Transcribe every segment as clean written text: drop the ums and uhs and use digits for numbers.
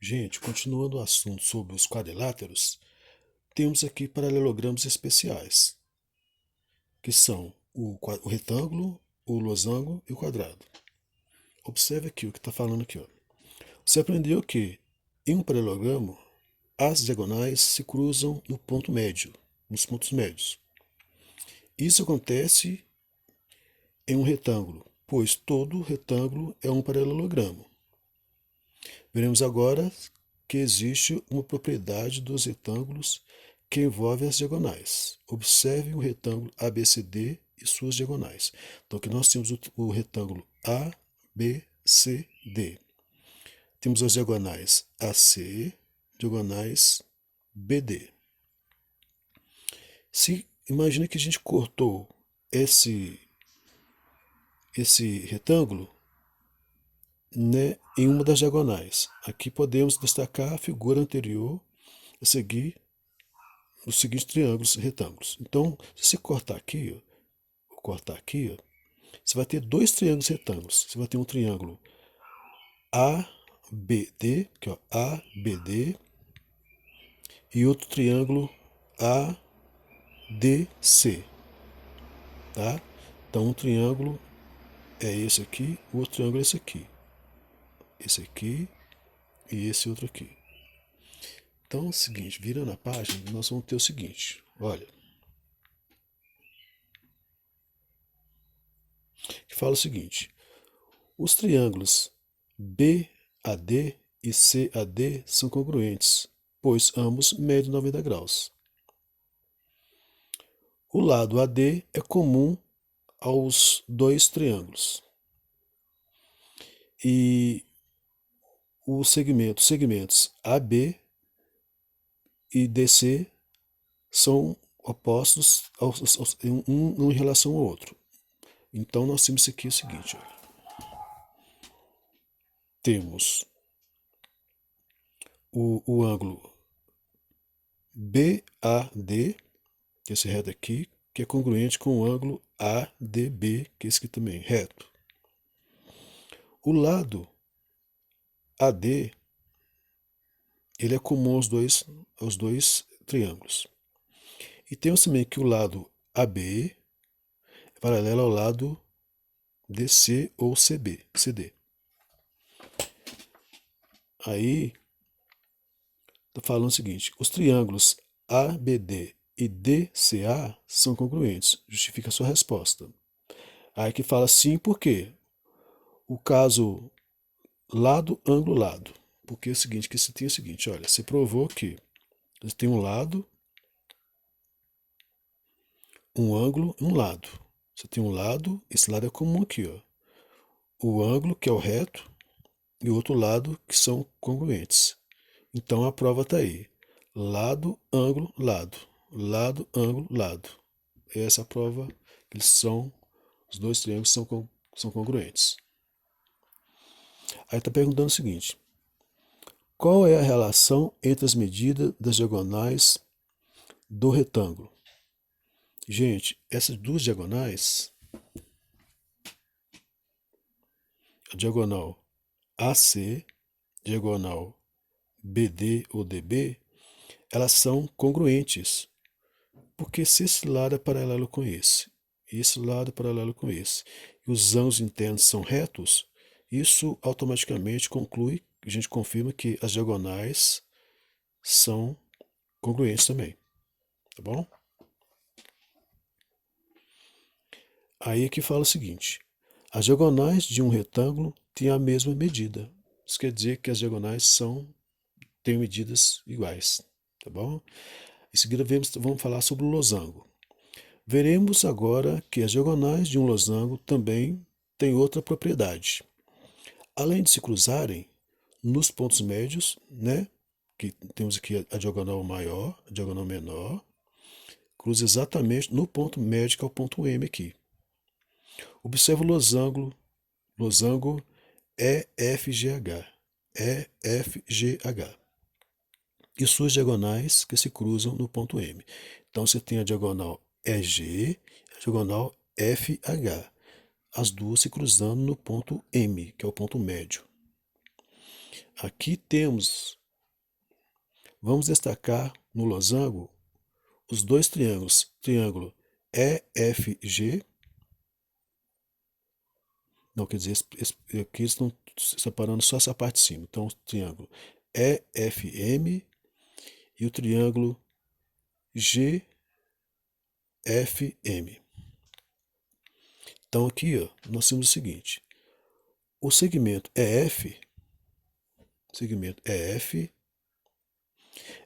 Gente, continuando o assunto sobre os quadriláteros, temos aqui paralelogramas especiais, que são o retângulo, o losango e o quadrado. Observe aqui o que está falando aqui. Ó. Você aprendeu que em um paralelogramo, as diagonais se cruzam no ponto médio, nos pontos médios. Isso acontece em um retângulo, pois todo retângulo é um paralelogramo. Veremos agora que existe uma propriedade dos retângulos que envolve as diagonais. Observe o retângulo ABCD e suas diagonais. Então, aqui nós temos o retângulo ABCD. Temos as diagonais AC, diagonais BD. Imagina que a gente cortou esse retângulo, né, em uma das diagonais. Aqui podemos destacar a figura anterior a seguir os seguintes triângulos retângulos. Então, se você cortar aqui, ó, você vai ter dois triângulos retângulos. Você vai ter um triângulo ABD, que é ABD, e outro triângulo ADC, tá? Então, um triângulo é esse aqui, o outro triângulo é esse aqui e esse outro aqui. Então é o seguinte, virando a página, nós vamos ter o seguinte, olha, que fala o seguinte, os triângulos BAD e CAD são congruentes, pois ambos medem 90 graus. O lado AD é comum aos dois triângulos. E os segmentos AB e DC são opostos um em relação ao outro. Então nós temos aqui o seguinte, olha. Temos o ângulo BAD, que é esse reto aqui, que é congruente com o ângulo ADB, que é esse aqui também, reto. O lado AD, ele é comum aos dois triângulos. E temos também que o lado AB é paralelo ao lado DC ou CD. Aí, está falando o seguinte, os triângulos ABD e DCA são congruentes. Justifica a sua resposta. Aí que fala sim, por quê? O caso lado, ângulo, lado. Porque é o seguinte, que você tem o seguinte, olha, você provou que você tem um lado, um ângulo e um lado. Você tem um lado, esse lado é comum aqui, ó. O ângulo, que é o reto, e o outro lado, que são congruentes. Então a prova está aí. Lado, ângulo, lado. Lado, ângulo, lado. Essa é a prova, os dois triângulos são congruentes. Aí está perguntando o seguinte, qual é a relação entre as medidas das diagonais do retângulo? Gente, essas duas diagonais, a diagonal AC, diagonal BD ou DB, elas são congruentes. Porque se esse lado é paralelo com esse, e esse lado é paralelo com esse, e os ângulos internos são retos, isso automaticamente conclui, a gente confirma que as diagonais são congruentes também. Tá bom? Aí aqui fala o seguinte, as diagonais de um retângulo têm a mesma medida. Isso quer dizer que as diagonais têm medidas iguais. Tá bom? Em seguida vamos falar sobre o losango. Veremos agora que as diagonais de um losango também têm outra propriedade. Além de se cruzarem nos pontos médios, né, que temos aqui a diagonal maior, a diagonal menor, cruza exatamente no ponto médio, que é o ponto M aqui. Observa o losango EFGH, EFGH, e suas diagonais que se cruzam no ponto M. Então você tem a diagonal EG e a diagonal FH, as duas se cruzando no ponto M, que é o ponto médio. Aqui temos Vamos destacar no losango os dois triângulos. Triângulo EFG. Não, quer dizer, aqui estão separando só essa parte de cima. Então, o triângulo EFM e o triângulo GFM. Então, aqui ó, nós temos o seguinte. O segmento EF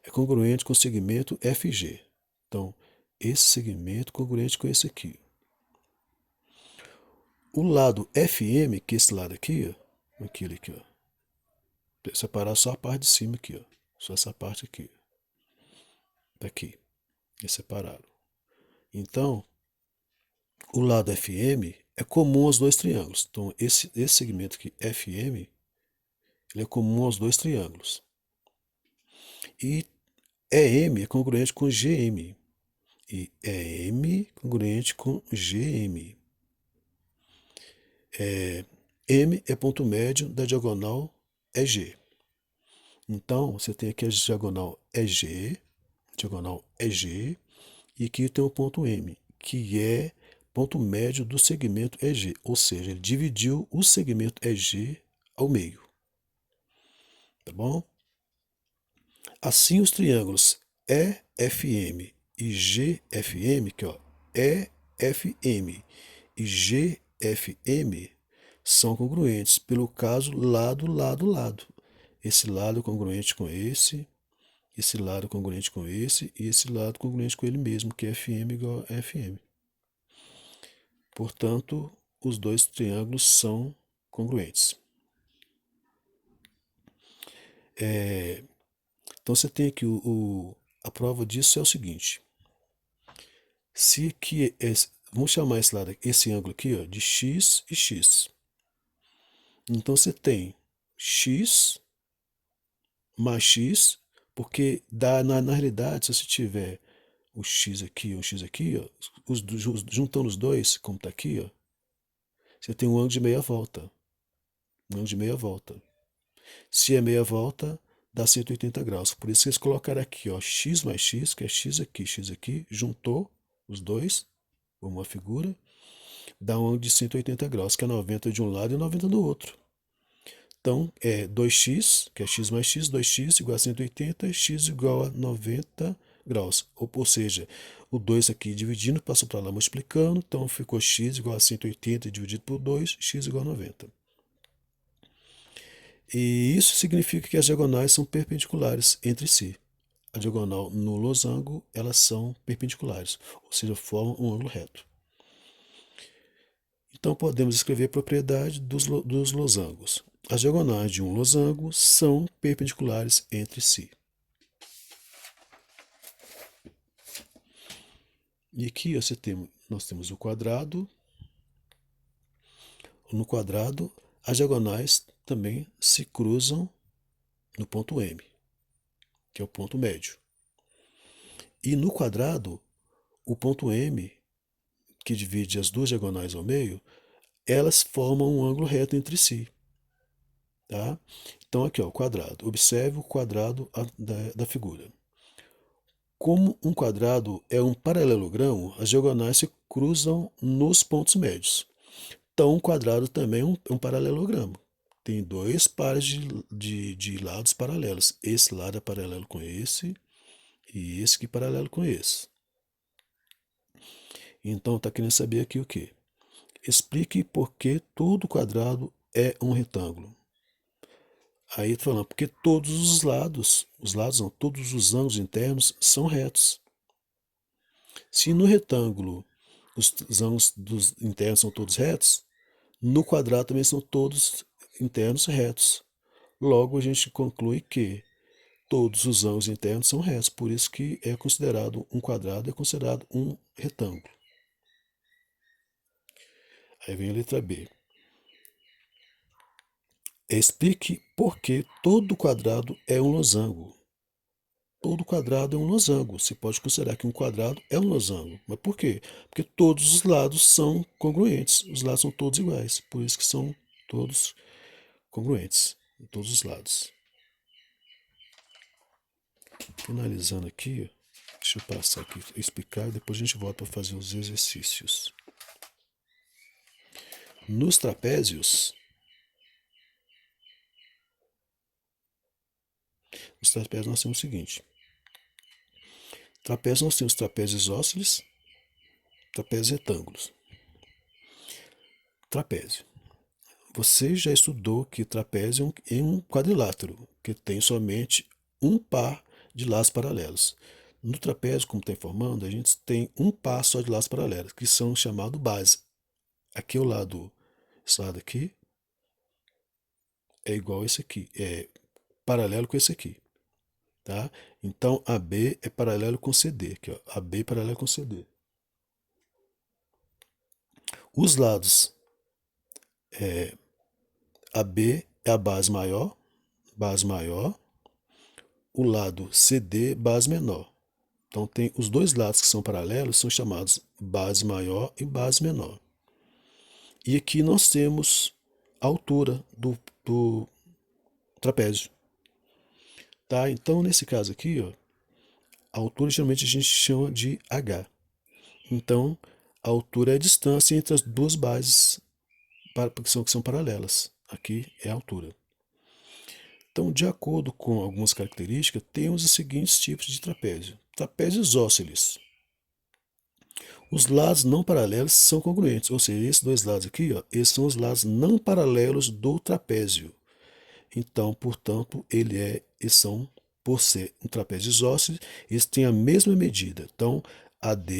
é congruente com o segmento FG. Então, esse segmento é congruente com esse aqui. O lado FM, que é esse lado aqui, ó, aquele aqui, ó. Vou separar só a parte de cima aqui, ó. Só essa parte aqui. Daqui. É separado. Então, o lado FM é comum aos dois triângulos. Então, esse segmento aqui, FM, ele é comum aos dois triângulos. E EM é congruente com GM. E EM congruente com GM. M é ponto médio da diagonal EG. Então, você tem aqui a diagonal EG, e aqui tem o ponto M, que é ponto médio do segmento EG, ou seja, ele dividiu o segmento EG ao meio. Tá bom? Assim, os triângulos EFM e GFM, que ó, EFM e GFM são congruentes pelo caso lado, lado, lado. Esse lado congruente com esse lado congruente com esse e esse lado congruente com ele mesmo, que é FM igual a FM. Portanto, os dois triângulos são congruentes. Então você tem aqui a prova disso é o seguinte. Se aqui vamos chamar esse ângulo aqui ó, de X e X. Então você tem X mais X, porque na realidade, se você tiver o X aqui e o X aqui, ó, juntando os dois, como está aqui, ó, você tem um ângulo de meia volta. Um ângulo de meia volta. Se é meia volta, dá 180 graus. Por isso que eles colocaram aqui, ó, X mais X, que é X aqui, juntou os dois, como uma figura, dá um ângulo de 180 graus, que é 90 de um lado e 90 do outro. Então, é 2x, que é x mais x, 2x igual a 180, x igual a 90 graus. Ou seja, o 2 aqui dividindo, passou para lá multiplicando, então ficou x igual a 180 dividido por 2, x igual a 90. E isso significa que as diagonais são perpendiculares entre si. A diagonal no losango, elas são perpendiculares, ou seja, formam um ângulo reto. Então podemos escrever a propriedade dos losangos. As diagonais de um losango são perpendiculares entre si. E aqui nós temos o quadrado. No quadrado, as diagonais também se cruzam no ponto M, que é o ponto médio. E no quadrado, o ponto M, que divide as duas diagonais ao meio, elas formam um ângulo reto entre si. Tá? Então aqui ó, o quadrado. Observe o quadrado da figura. Como um quadrado é um paralelogramo, as diagonais se cruzam nos pontos médios. Então, um quadrado também é um paralelogramo. Tem dois pares de lados paralelos. Esse lado é paralelo com esse e esse aqui é paralelo com esse. Então, está querendo saber aqui o quê? Explique por que todo quadrado é um retângulo. Aí está falando, porque todos os lados não, todos os ângulos internos são retos. Se no retângulo os ângulos internos são todos retos, no quadrado também são todos internos retos. Logo, a gente conclui que todos os ângulos internos são retos, por isso que é considerado um quadrado, é considerado um retângulo. Aí vem a letra B. Explique por que todo quadrado é um losango. Todo quadrado é um losango. Você pode considerar que um quadrado é um losango. Mas por quê? Porque todos os lados são congruentes. Os lados são todos iguais. Por isso que são todos congruentes em todos os lados. Finalizando aqui, deixa eu passar aqui, explicar e depois a gente volta para fazer os exercícios. Nos trapézios, nós temos o seguinte. Trapézio nós temos trapézios isósceles, trapézios retângulos. Trapézio. Você já estudou que trapézio é um quadrilátero, que tem somente um par de lados paralelos. No trapézio, como está informando, a gente tem um par só de lados paralelos, que são chamados base. Aqui é o lado, esse lado aqui é igual a esse aqui, é paralelo com esse aqui. Tá? Então, AB é paralelo com CD. Aqui, ó, AB é paralelo com CD. Os lados, AB é a base maior, o lado CD, base menor. Então, tem os dois lados que são paralelos, são chamados base maior e base menor. E aqui nós temos a altura do trapézio. Tá? Então, nesse caso aqui, ó, a altura geralmente a gente chama de H. Então, a altura é a distância entre as duas bases que são paralelas. Aqui é a altura. Então, de acordo com algumas características, temos os seguintes tipos de trapézio. Trapézios isósceles. Os lados não paralelos são congruentes, ou seja, esses dois lados aqui, ó, esses são os lados não paralelos do trapézio. Então, portanto, eles são, por ser um trapézio isósceles, eles têm a mesma medida. Então, AD